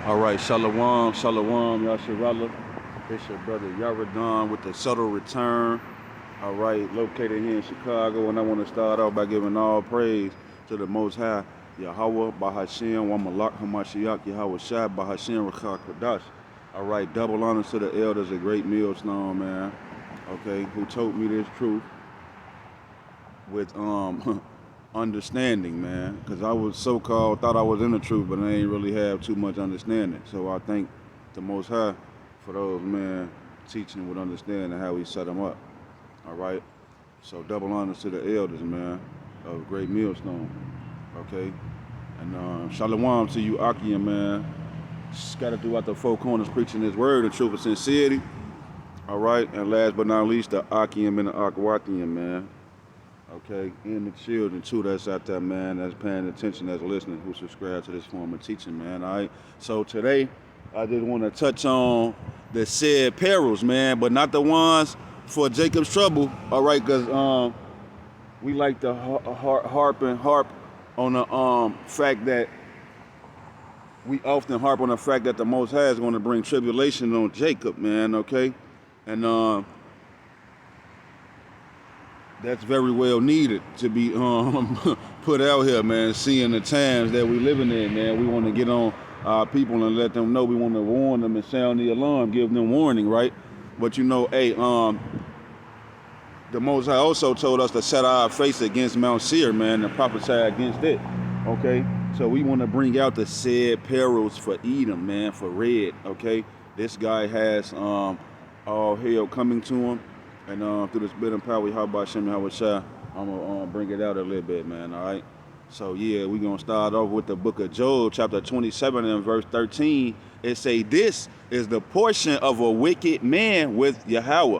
All right, Shalom, Shalom, Yasharallah. It's your brother Yaradon with the subtle return. All right, located here in Chicago, and I want to start off by giving all praise to the Most High, Yahweh, Bahashim, Wamalak, Hamashiach, Yahweh Shai, Bahashim, Rakah Kadash. All right, double honors to the elders, a great millstone, man. Okay, who told me this truth with understanding, man, because I was so-called thought I was in the truth, but I ain't really have too much understanding. So I thank the Most High for those, man, teaching with understanding how he set them up. All right, so double honors to the elders, man, of Great Millstone. Okay, and shalom to you, Akia, man, scattered throughout the four corners, preaching His word in truth and sincerity. All right, and last but not least, the Akim and the Akwatian, man. Okay, and the children too that's out there, man, that's paying attention, that's listening, who subscribe to this form of teaching, man. All right, so today I just want to touch on the said perils, man, but not the ones for Jacob's trouble. All right, because we like to harp on the fact that we often harp on the fact that the Most High is going to bring tribulation on Jacob, man. Okay, and that's very well needed to be put out here, man. Seeing the times that we living in, man, we want to get on our people and let them know. We want to warn them and sound the alarm, give them warning, right? But you know, hey, the Most High also told us to set our face against Mount Seir, man, and prophesy against it. Okay, so we want to bring out the said perils for Edom, man, for Red. Okay, this guy has all hell coming to him. And through this bit and power, how about Shem Shai, I'm gonna bring it out a little bit, man. All right. So yeah, we're gonna start off with the book of Job, chapter 27 and verse 13. It say, "This is the portion of a wicked man with Yahweh,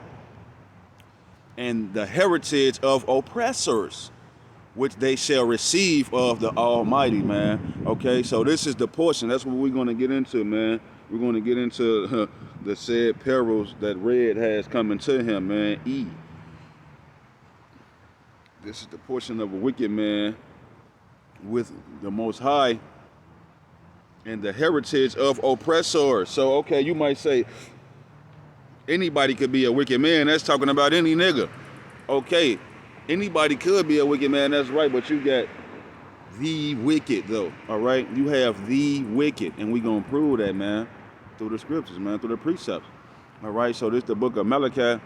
and the heritage of oppressors, which they shall receive of the Almighty," man. Okay, so this is the portion. That's what we're gonna get into, man. We're gonna get into the said perils that Red has coming to him, man. This is the portion of a wicked man with the Most High and the heritage of oppressors. So, okay, you might say anybody could be a wicked man. That's talking about any nigga. Okay, anybody could be a wicked man. That's right, but you got the wicked, though. All right, you have the wicked, and we gonna prove that, man, through the scriptures, man, through the precepts. All right, so this is the book of Malachi,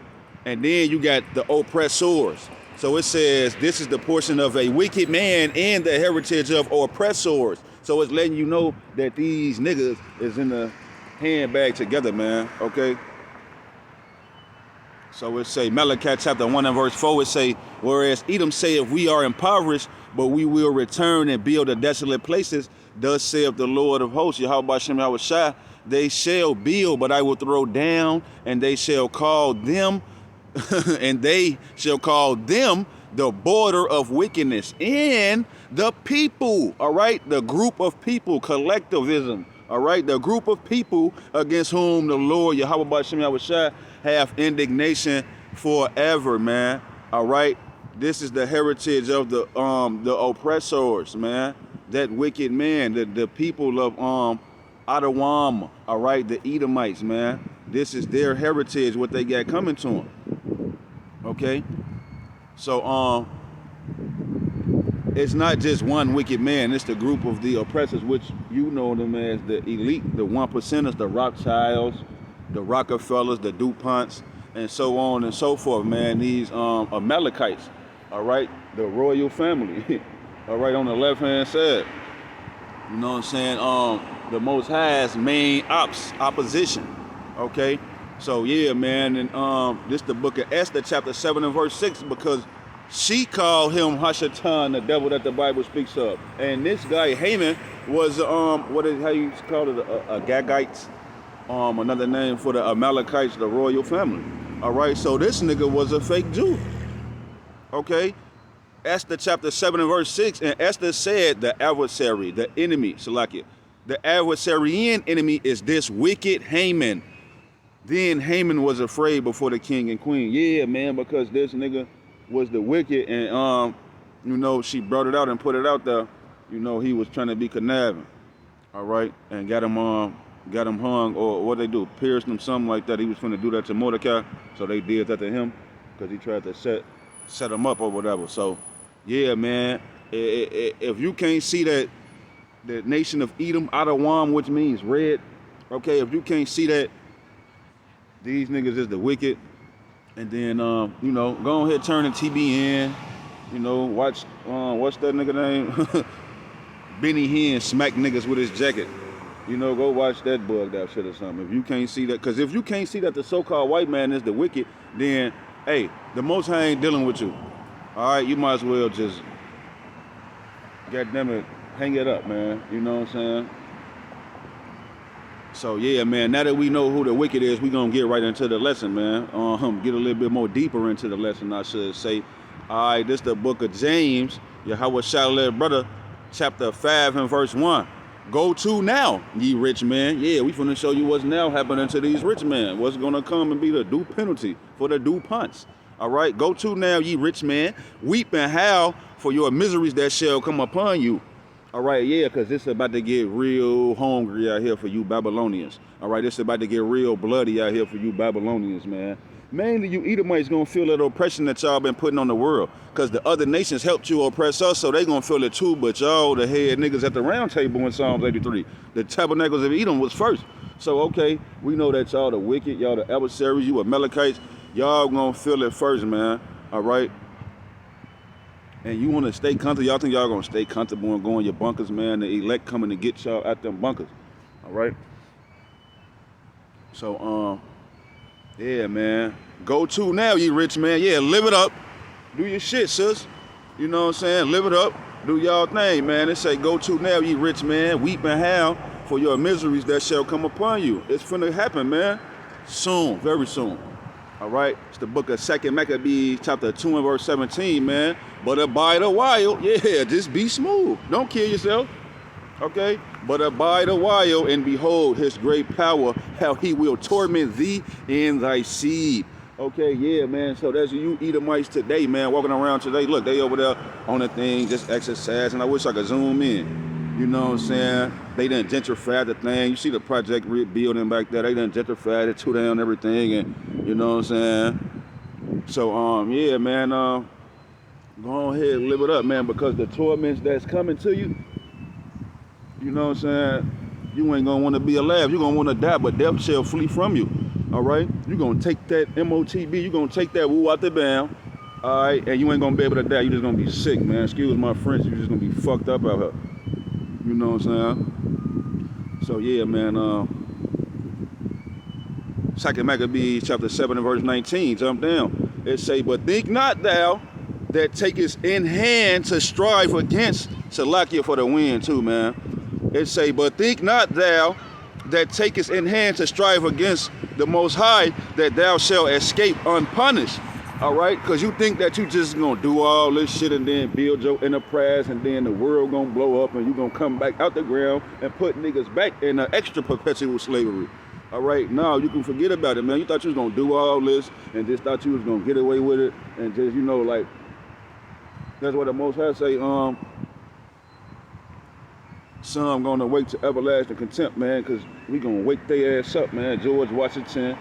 and then you got the oppressors. So it says this is the portion of a wicked man and the heritage of oppressors. So it's letting you know that these niggas is in the handbag together, man. Okay. So it say Malachi chapter 1 and verse 4. It say, "Whereas Edom saith, we are impoverished, but we will return and build the desolate places. Thus saith the Lord of hosts, Yahweh Shem Yahweh Shai, they shall build, but I will throw down, and they shall call them, and they shall call them the border of wickedness, and the people," all right, the group of people, collectivism, all right, the group of people against whom the Lord Yahweh Shem Yahweh Shai have indignation forever, man. All right, this is the heritage of the oppressors, man. That wicked man, the people of Adawam, all right, the Edomites, man. This is their heritage, what they got coming to them. Okay, so it's not just one wicked man. It's the group of the oppressors, which you know them as the elite, the 1%ers, the Rothschilds, the Rockefellers, the DuPonts, and so on and so forth, man. These Amalekites, all right, the royal family, all right, on the left-hand side. You know what I'm saying? The Most High's main opposition. Okay, so yeah, man, and this the book of Esther, chapter 7 and verse 6, because she called him Hashatan, the devil that the Bible speaks of, and this guy Haman was how you call it, a Gagite, another name for the Amalekites, the royal family. All right, so this nigga was a fake Jew. Okay. Esther chapter 7 and verse 6, and Esther said, the adversary, the enemy, Salakia, the adversarian enemy is this wicked Haman. Then Haman was afraid before the king and queen. Yeah, man, because this nigga was the wicked, and you know, she brought it out and put it out there. You know, he was trying to be conniving. All right, and got him got him hung, or what they do, pierced him, something like that. He was finna do that to Mordecai, so they did that to him because he tried to set him up or whatever. So, yeah, man, if you can't see that the nation of Edom, Adawam, which means red, okay, if you can't see that these niggas is the wicked, and then, you know, go ahead, turn to TBN, you know, watch, what's that nigga name? Benny Hinn smack niggas with his jacket. You know, go watch that bugged out shit or something. If you can't see that, because if you can't see that the so-called white man is the wicked, then, hey, the Most High ain't dealing with you. All right, you might as well just, goddamn it, hang it up, man. You know what I'm saying? So, yeah, man, now that we know who the wicked is, we going to get right into the lesson, man. Get a little bit more deeper into the lesson, I should say. All right, this the book of James, Yahweh Shalom, brother, chapter 5 and verse 1. Go to now, ye rich men. Yeah, we finna show you what's now happening to these rich men. What's gonna come and be the due penalty for the due punts. All right, go to now, ye rich men. Weep and howl for your miseries that shall come upon you. All right, yeah, because it's about to get real hungry out here for you Babylonians. All right, it's about to get real bloody out here for you Babylonians, man. Mainly you Edomites gonna feel that oppression that y'all been putting on the world, because the other nations helped you oppress us, so they gonna feel it too. But y'all, the head niggas at the round table in Psalms 83, the tabernacles of Edom was first. So okay, we know that y'all the wicked, y'all the adversaries, you Amalekites, y'all gonna feel it first, man. All right. And you want to stay comfortable, y'all think y'all gonna stay comfortable and go in your bunkers, man. The elect coming to get y'all out them bunkers. All right. So yeah, man. Go to now, ye rich man. Yeah, live it up. Do your shit, sis. You know what I'm saying? Live it up. Do y'all thing, man. It say, go to now, ye rich man. Weep and howl for your miseries that shall come upon you. It's finna happen, man. Soon, very soon. All right? It's the book of 2 Maccabees, chapter 2 and verse 17, man. But abide a while. Yeah, just be smooth. Don't kill yourself. Okay, but abide a while and behold his great power, how he will torment thee and thy seed. Okay, yeah, man. So that's you Edomites today, man, walking around today. Look, they over there on the thing, just exercising. I wish I could zoom in. You know what I'm saying? They done gentrified the thing. You see the project building back there. They done gentrified it, tore down everything, and you know what I'm saying? So, yeah, man, go ahead and live it up, man, because the torments that's coming to you, you know what I'm saying? You ain't gonna want to be alive. You're gonna want to die, but death shall flee from you. All right? You're gonna take that MOTB. You're gonna take that woo out the bound. All right? And you ain't gonna be able to die. You're just gonna be sick, man. Excuse my French. You're just gonna be fucked up out here. You know what I'm saying? So yeah, man. 2 Maccabees chapter 7 and verse 19. Jump down. It say, but think not thou that takest in hand to strive against Salakia for the win too, man. It say, but think not thou that takest in hand to strive against the Most High, that thou shalt escape unpunished. All right? Because you think that you just gonna do all this shit and then build your enterprise and then the world gonna blow up and you gonna come back out the ground and put niggas back in an extra perpetual slavery. All right? No, you can forget about it, man. You thought you was gonna do all this and just thought you was gonna get away with it and just, you know, like, that's what the Most High say, some gonna wake to everlasting contempt, man, because we gonna wake their ass up, man. George Washington,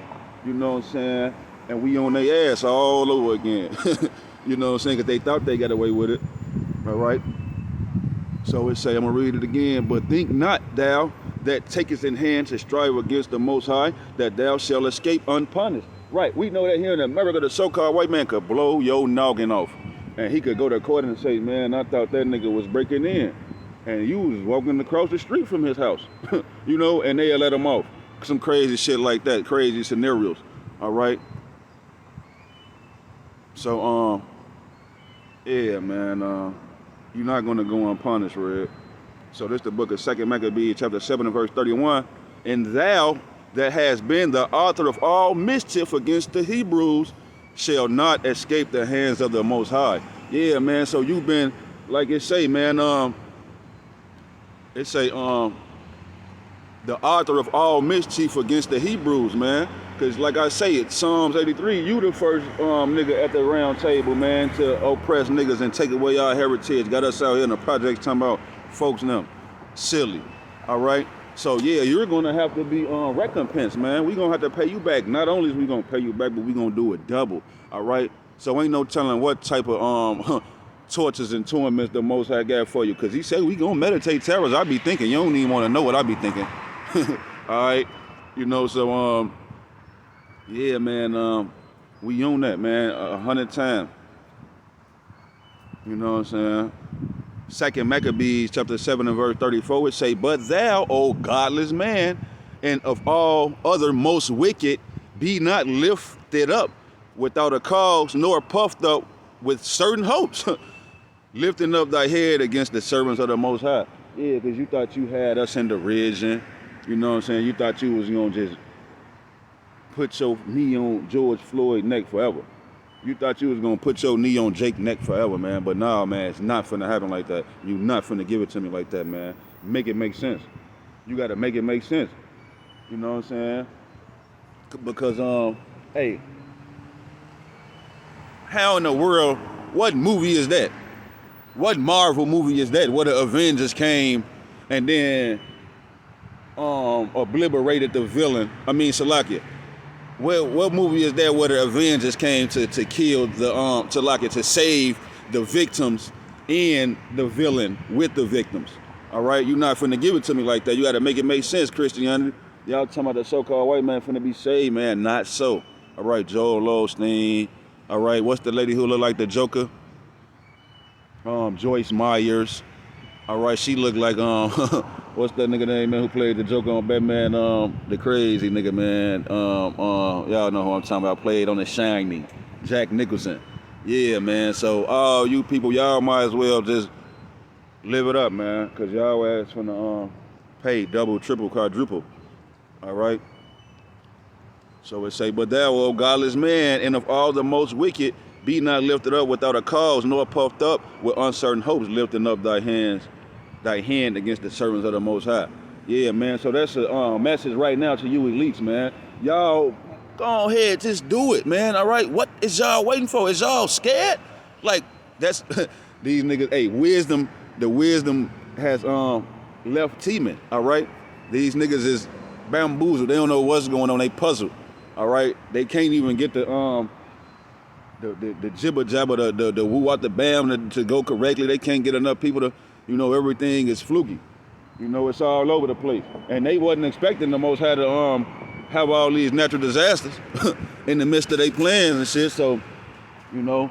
you know what I'm saying? And we on their ass all over again. You know what I'm saying? Because they thought they got away with it. All right? So it say, I'm gonna read it again. But think not thou that takest in hand to strive against the Most High, that thou shalt escape unpunished. Right, we know that here in America, the so-called white man could blow your noggin off. And he could go to court and say, man, I thought that nigga was breaking in. And you was walking across the street from his house, you know, and they let him off. Some crazy shit like that, crazy scenarios, all right? So, yeah, man, you're not gonna go unpunished, Red. So this the book of 2 Maccabees, chapter 7 and verse 31. And thou that has been the author of all mischief against the Hebrews shall not escape the hands of the Most High. Yeah, man, so you've been, like it say, man, it say, the author of all mischief against the Hebrews, man. Because like I say, it's Psalms 83, you the first nigga at the round table, man, to oppress niggas and take away our heritage. Got us out here in the projects talking about folks and them. Silly, all right? So yeah, you're gonna have to be recompensed, man. We gonna have to pay you back. Not only is we gonna pay you back, but we gonna do it double. All right. So ain't no telling what type of tortures and torments the Most High got for you, cause He said we gonna meditate terrors. I be thinking you don't even want to know what I be thinking. All right. You know. So yeah, man. We own that, man. 100 times. You know what I'm saying? Second Maccabees chapter 7 and verse 34, it say, but thou, O godless man, and of all other most wicked, be not lifted up without a cause, nor puffed up with certain hopes, lifting up thy head against the servants of the Most High. Yeah, because you thought you had us in derision. You know what I'm saying? You thought you was going to just put your knee on George Floyd's neck forever. You thought you was gonna put your knee on Jake's neck forever, man. But nah, man, it's not finna happen like that. You not finna give it to me like that, man. Make it make sense. You gotta make it make sense. You know what I'm saying? Because hey, how in the world? What movie is that? What Marvel movie is that? Where the Avengers came and then obliterated the villain? I mean, Salakia. Well, what movie is that where the Avengers came to kill the to save the victims and the villain with the victims? All right, you're not finna give it to me like that. You got to make it make sense, Christianity. Y'all talking about the so-called white man finna be saved, man? Not so. All right, Joel Osteen. All right, what's the lady who look like the Joker? Joyce Myers. All right, she looked like what's that nigga name, man, who played the Joker on Batman? The crazy nigga, man. Y'all know who I'm talking about. Played on The Shining, Jack Nicholson. Yeah, man. So all you people, y'all might as well just live it up, man, cause y'all ass finna pay double, triple, quadruple. All right. So it say, but thou, O godless man, and of all the most wicked, be not lifted up without a cause, nor puffed up with uncertain hopes, lifting up thy hand against the servants of the Most High. Yeah, man. So that's a message right now to you elites, man. Y'all, go ahead, just do it, man. All right. What is y'all waiting for? Is y'all scared? Like that's these niggas. Hey, wisdom. The wisdom has left teeming. All right. These niggas is bamboozled. They don't know what's going on. They puzzled. All right. They can't even get the jibber jabber, the woo out the bam to go correctly. They can't get enough people to. You know, everything is fluky. You know, it's all over the place. And they wasn't expecting the Most High to have all these natural disasters in the midst of their plans and shit. So, you know,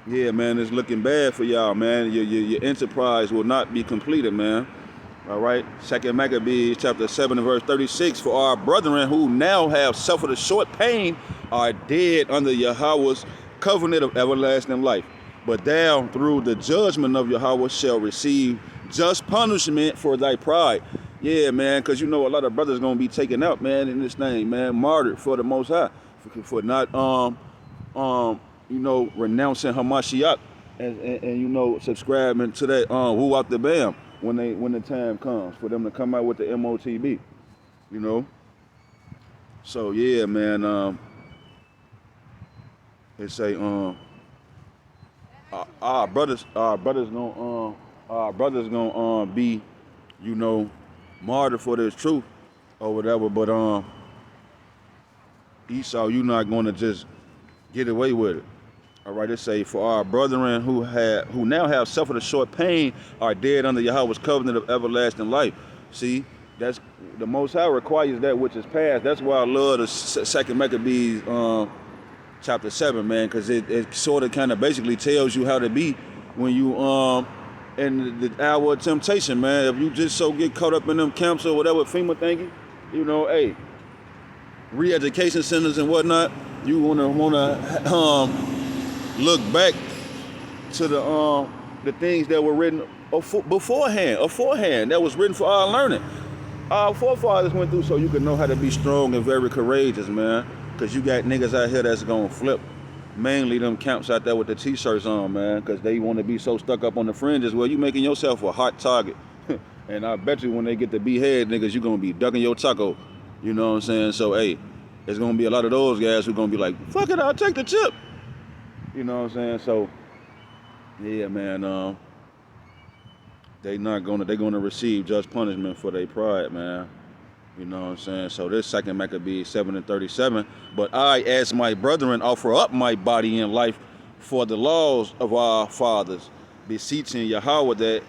yeah, man, it's looking bad for y'all, man. Your enterprise will not be completed, man. All right. Second Maccabees chapter 7 and verse 36. For our brethren who now have suffered a short pain are dead under Yahweh's covenant of everlasting life. But thou, through the judgment of Yahweh, shall receive just punishment for thy pride. Yeah, man, because you know a lot of brothers going to be taken out, man, in this thing, man, martyred for the Most High, for not, you know, renouncing Hamashiach and you know, subscribing to that woo out the bam when the time comes for them to come out with the MOTB, you know. So, yeah, man, it say, our brothers gonna be, you know, martyred for this truth or whatever. But Esau, you not gonna just get away with it. All right, it say, for our brethren who now have suffered a short pain are dead under Yahweh's covenant of everlasting life. See, that's the Most High requires that which is past. That's why I love the Second Maccabees chapter 7, man, because it sort of kind of basically tells you how to be when you in the hour of temptation, man. If you just so get caught up in them camps or whatever FEMA thinking, you know, hey, re-education centers and whatnot, you wanna look back to the things that were written beforehand, that was written for our learning. Our forefathers went through so you could know how to be strong and very courageous, man. Because you got niggas out here that's going to flip. Mainly them camps out there with the t-shirts on, man. Because they want to be so stuck up on the fringes. Well, you making yourself a hot target. And I bet you when they get to behead niggas, you're going to be ducking your taco. You know what I'm saying? So, hey, there's going to be a lot of those guys who going to be like, fuck it, I'll take the chip. You know what I'm saying? So, yeah, man. They're gonna receive just punishment for their pride, man. You know what I'm saying? So this second Maccabees 7:37. But I, as my brethren, offer up my body and life for the laws of our fathers, beseeching Yahweh that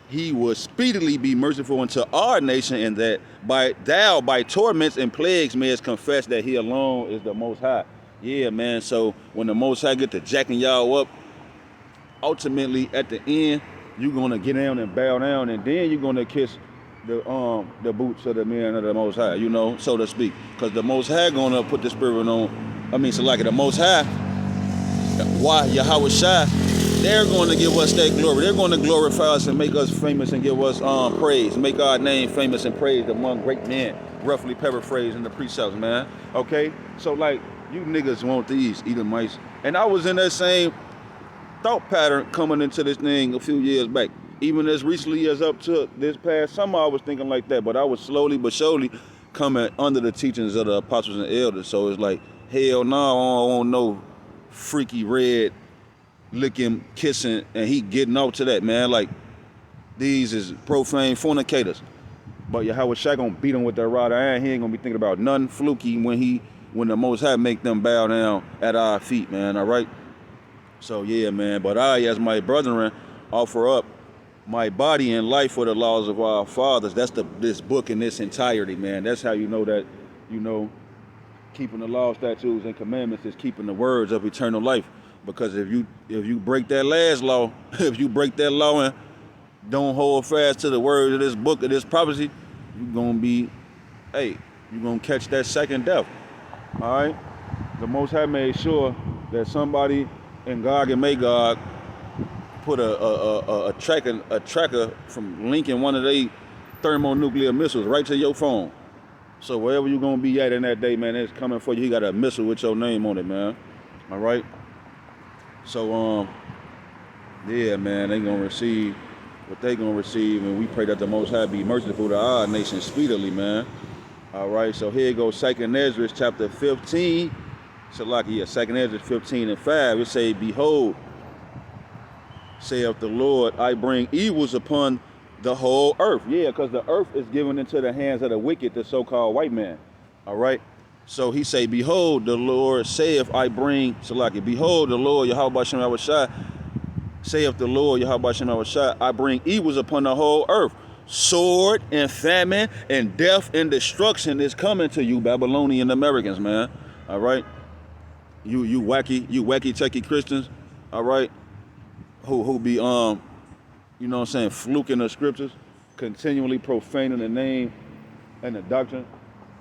he would speedily be merciful unto our nation, and that by torments and plagues mayest confess that he alone is the most high. Yeah, man. So when the most high get to jacking y'all up, ultimately at the end, you're gonna get down and bow down, and then you're gonna kiss the boots of the men of the Most High, you know, so to speak, because the Most High gonna put the spirit on. I mean, so like the Most High, why Yahweh Shai, they're going to give us that glory. They're going to glorify us and make us famous and give us praise, make our name famous and praised among great men. Roughly paraphrasing the precepts, man. Okay, so like you niggas want these Edomites, and I was in that same thought pattern coming into this thing a few years back. Even as recently as up to this past summer, I was thinking like that, but I was slowly but surely coming under the teachings of the apostles and elders. So it's like, hell no, I don't want no freaky red licking, kissing, and he getting out to that, man. Like, these is profane fornicators. But Yahweh Shai gonna beat him with that rod of iron. He ain't gonna be thinking about nothing fluky when the Most High make them bow down at our feet, man, all right? So yeah, man, but I, as my brethren, offer up my body and life for the laws of our fathers. That's this book in its entirety, man. That's how you know that, you know, keeping the law, statutes, and commandments is keeping the words of eternal life. Because if you break that last law, if you break that law and don't hold fast to the words of this book, of this prophecy, you're gonna be, you're gonna catch that second death. All right? The Most High made sure that somebody in Gog and Magog put a tracker from linking one of their thermonuclear missiles right to your phone. So wherever you're gonna be at in that day, man, it's coming for you. He got a missile with your name on it, man. All right. So yeah, man, they gonna receive what they gonna receive, and we pray that the Most High be merciful to our nation speedily, man. All right. So here goes 2nd Ezra chapter 15. Salakia, 2nd Ezra 15:5. It say, "Behold, saith the Lord, I bring evils upon the whole earth." Yeah, because the earth is given into the hands of the wicked, the so-called white man. All right. So he say, "Behold, the Lord saith, I bring," Salaki, "Behold, the Lord, Yahweh Bashem Yahweh Shai, saith the Lord, Yahweh Bashem Yahweh Shai, I bring evils upon the whole earth. Sword and famine and death and destruction is coming to you, Babylonian Americans, man." All right. You wacky techie Christians, all right, who be you know what I'm saying, fluking the scriptures, continually profaning the name and the doctrine,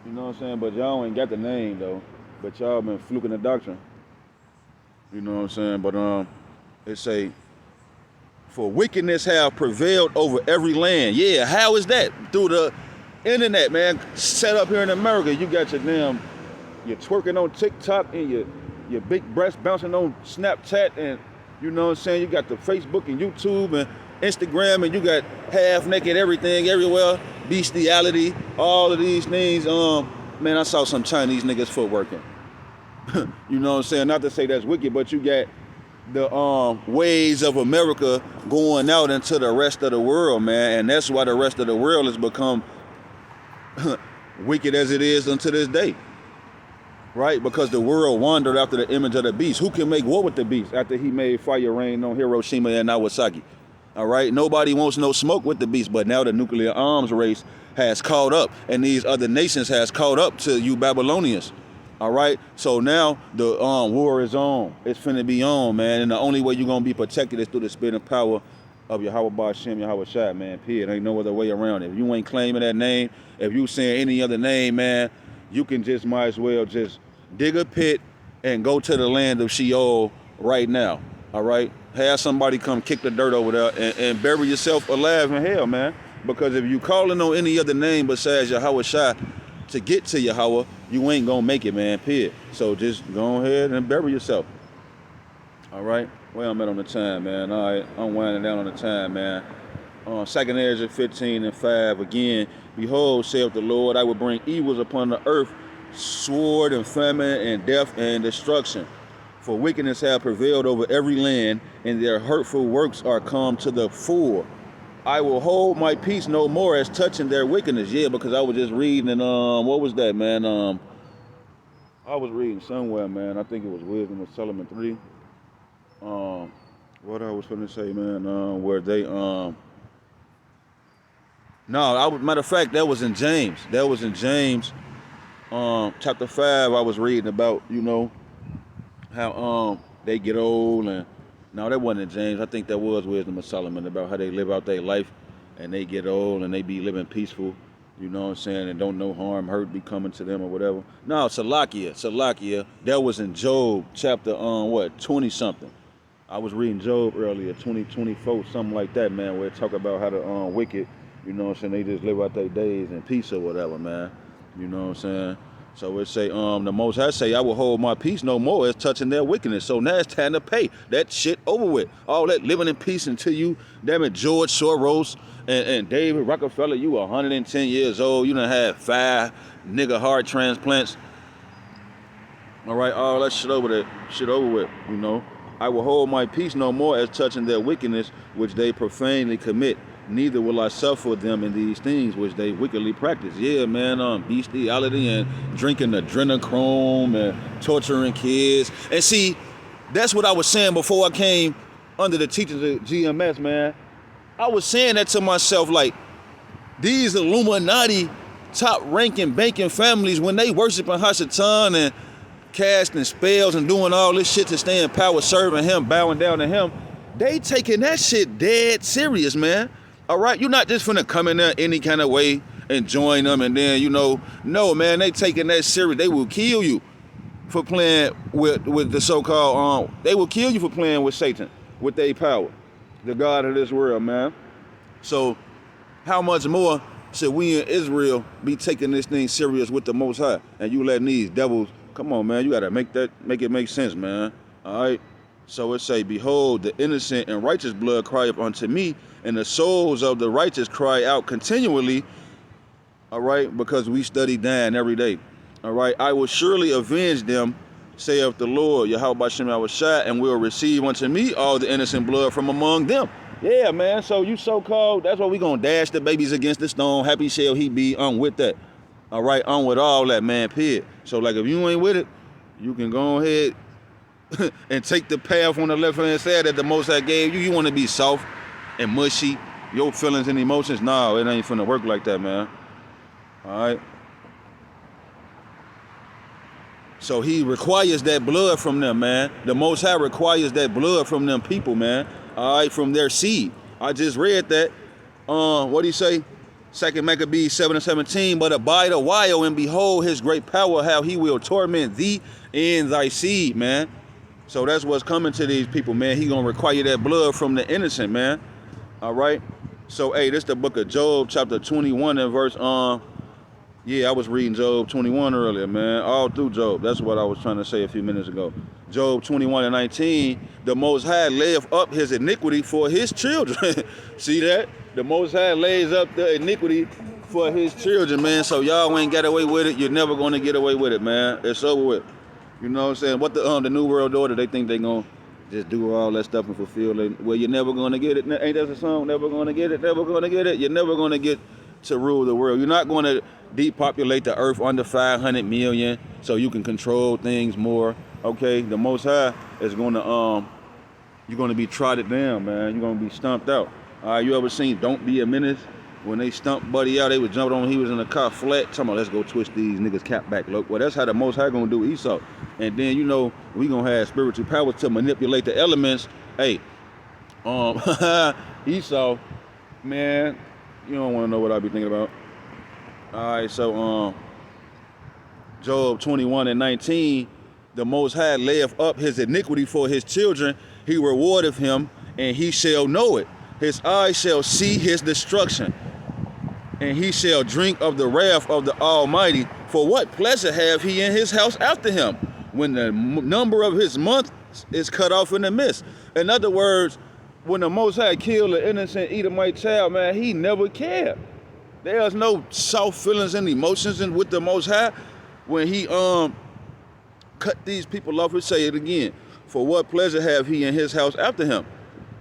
you know what I'm saying, but y'all ain't got the name though, but y'all been fluking the doctrine, you know what I'm saying. But it say, "For wickedness have prevailed over every land." Yeah, how is that? Through the internet, man. Set up here in America, you got you're twerking on TikTok and your big breasts bouncing on Snapchat, and you know what I'm saying, you got the Facebook and YouTube and Instagram, and you got half naked everything everywhere, bestiality, all of these things. Man, I saw some Chinese niggas footworking. You know what I'm saying? Not to say that's wicked, but you got the ways of America going out into the rest of the world, man, and that's why the rest of the world has become wicked as it is unto this day. Right? Because the world wandered after the image of the beast. Who can make war with the beast after he made fire rain on Hiroshima and Nagasaki? All right? Nobody wants no smoke with the beast, but now the nuclear arms race has caught up, and these other nations has caught up to you Babylonians. All right? So now the war is on. It's finna be on, man, and the only way you're gonna be protected is through the spirit and power of Yahweh Bashem, Yahweh Shai, man, period. Ain't no other way around it. If you ain't claiming that name, if you saying any other name, man, you can just might as well just dig a pit and go to the land of Sheol right now, all right? Have somebody come kick the dirt over there and bury yourself alive in hell, man. Because if you calling on any other name besides Yahweh Shai to get to Yahweh, you ain't gonna make it, man, period. So just go ahead and bury yourself, all right? Where I'm at on the time, man. All right, I'm winding down on the time, man. 2nd Ezra 15:5 again. "Behold, saith the Lord, I will bring evils upon the earth, sword and famine and death and destruction. For wickedness have prevailed over every land, and their hurtful works are come to the fore." I will hold my peace no more as touching their wickedness. Yeah, because I was just reading and what was that, man? I was reading somewhere, man. I think it was Wisdom of Solomon 3. What I was gonna say, man, where they no, matter of fact, that was in James. That was in James, chapter 5. I was reading about, how they get old, and no, that wasn't in James. I think that was Wisdom of Solomon, about how they live out their life and they get old and they be living peaceful, you know what I'm saying, and don't know harm, hurt be coming to them or whatever. No, Salakia. That was in Job chapter 20 something. I was reading Job earlier, 2024, something like that, man, where it talk about how the wicked, you know what I'm saying, they just live out their days in peace or whatever, man. You know what I'm saying? So it say, the Most High say, I will hold my peace no more as touching their wickedness. So now it's time to pay. That shit over with. All that living in peace until you, damn it, George Soros and David Rockefeller, you 110 years old. You done had 5 nigga heart transplants. All right, all that shit over with, you know. I will hold my peace no more as touching their wickedness, which they profanely commit. Neither will I suffer them in these things which they wickedly practice. Yeah, man, bestiality and drinking adrenochrome and torturing kids. And see, that's what I was saying before I came under the teachings of GMS, man. I was saying that to myself, like, these Illuminati top-ranking banking families, when they worshiping Hashatan and casting spells and doing all this shit to stay in power, serving him, bowing down to him, they taking that shit dead serious, man. All right, you're not just finna come in there any kind of way and join them and then, no, man, they taking that serious. They will kill you for playing with the so-called, they will kill you for playing with Satan, with their power, the God of this world, man. So how much more should we in Israel be taking this thing serious with the Most High? And you letting these devils, come on, man, you gotta make it make sense, man. All right. So it say, behold, the innocent and righteous blood cry up unto me, and the souls of the righteous cry out continually, all right, because we study dying every day. All right, I will surely avenge them, saith the Lord, Yahweh Bashem Yahushua, and will receive unto me all the innocent blood from among them. Yeah, man, so you so-called, that's why we gonna dash the babies against the stone. Happy shall he be, with that. All right, with all that, man, period. So, like, if you ain't with it, you can go ahead and take the path on the left-hand side that the Most High gave you. You want to be soft and mushy, your feelings and emotions? No, it ain't finna work like that, man. All right? So he requires that blood from them, man. The Most High requires that blood from them people, man. All right, from their seed. I just read that. What do you say? 2 Maccabees 7:17, but abide a while and behold his great power, how he will torment thee and thy seed, man. So that's what's coming to these people, man. He gonna require that blood from the innocent, man. All right. So, hey, this the book of Job, chapter 21 and verse, yeah, I was reading Job 21 earlier, man. All through Job. That's what I was trying to say a few minutes ago. Job 21 and 19, the Most High layeth up his iniquity for his children. See that? The Most High lays up the iniquity for his children, man. So y'all ain't got away with it. You're never gonna get away with it, man. It's over with. You know what I'm saying? What the New World Order, they think they gonna just do all that stuff and fulfill it. Well, you're never gonna get it. Ain't that a song? Never gonna get it, never gonna get it. You're never gonna get to rule the world. You're not gonna depopulate the earth under 500 million so you can control things more. Okay, the Most High is gonna you're gonna be trotted down, man. You're gonna be stomped out. You ever seen Don't Be a Menace? When they stumped Buddy out, they was jumping on him. He was in the car flat. Talking about, let's go twist these niggas cap back. Look, well, that's how the Most High gonna do Esau. And then, we gonna have spiritual powers to manipulate the elements. Hey, Esau, man, you don't wanna know what I be thinking about. All right, so, Job 21 and 19, the Most High layeth up his iniquity for his children. He rewardeth him, and he shall know it. His eyes shall see his destruction, and he shall drink of the wrath of the Almighty. For what pleasure have he in his house after him, when the number of his months is cut off in the midst? In other words, when the Most High killed an innocent Edomite child, man, he never cared. There's no soft feelings and emotions with the Most High. When he cut these people off, and say it again. For what pleasure have he in his house after him?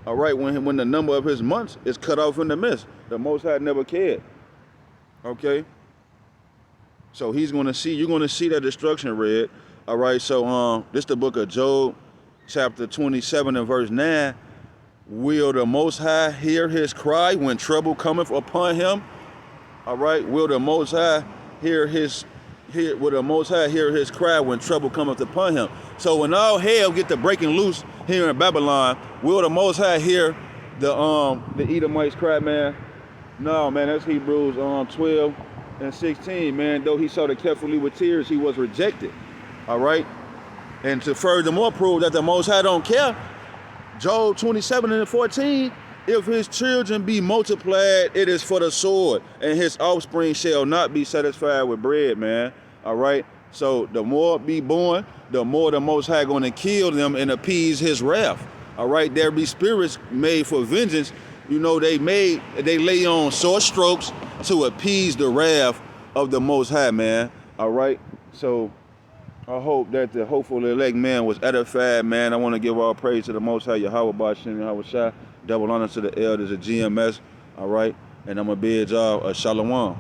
All right, when the number of his months is cut off in the midst, the Most High never cared. Okay, so you're gonna see that destruction, Red. All right, so this the book of Job, chapter 27 and verse 9. Will the Most High hear his cry when trouble cometh upon him? All right, will the Most High hear his cry when trouble cometh upon him? So when all hell get to breaking loose here in Babylon, will the Most High hear the Edomites cry, man? No, man, that's Hebrews 12 and 16, man. Though he sought it carefully with tears, he was rejected. All right, and to furthermore prove that the Most High don't care, Job 27 and 14, if his children be multiplied, it is for the sword, and his offspring shall not be satisfied with bread, man. All right, so the more be born, the more the Most High going to kill them and appease his wrath. All right, there be spirits made for vengeance. You know, they lay on sore strokes to appease the wrath of the Most High, man. All right, so I hope that the hopeful elect man was edified, man. I want to give all praise to the Most High, Yahweh Bashim, Yahweh Shai. Double honor to the elders of GMS, all right? And I'm going to bid y'all a shalom.